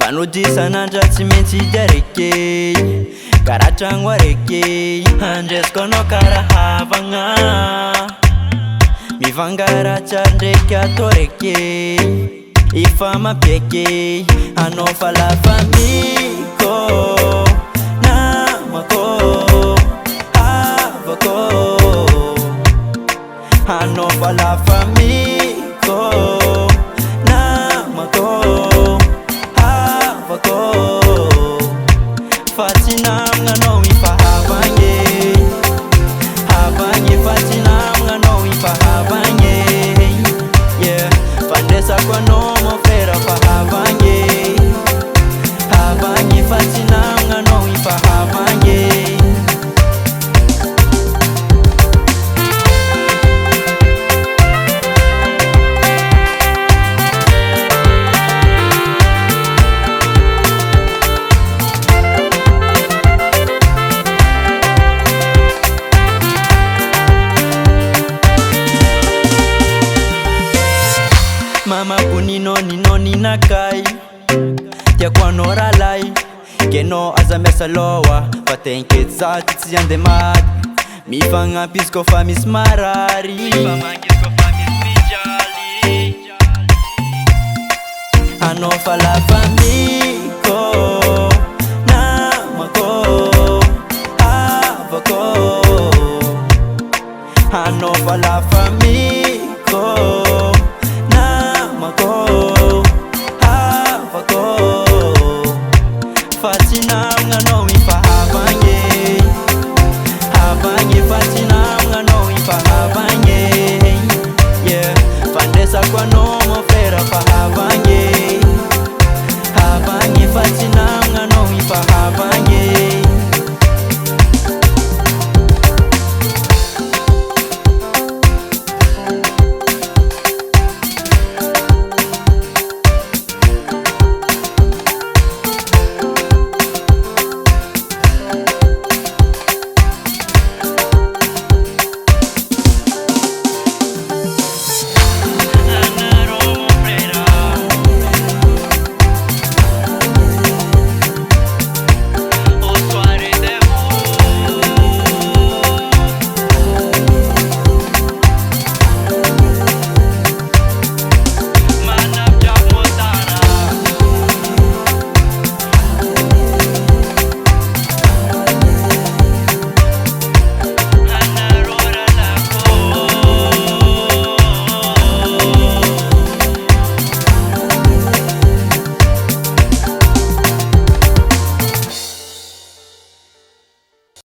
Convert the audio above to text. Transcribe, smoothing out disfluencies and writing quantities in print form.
Fanodisan'andra tsy maintsy diareke karatragno areke andresiko anao karaha havagna mivangaratsy ndraiky atao reke efa mapiake anao fa la famiko namako havako anao fa la famiko namako havako fa tsy namagna anao ifahavagny havagny fa tsy namagna anao ifahavagny yeah fandresako anao mon frère fa havagny havagny fa tsy namagna anao ifahavagny Mama ninao ninakay tiako anao ralay kenao aza miasa loha fa tenkety za ty tsy ande maty mifagnampy izy kofa misy marary anao fa la famille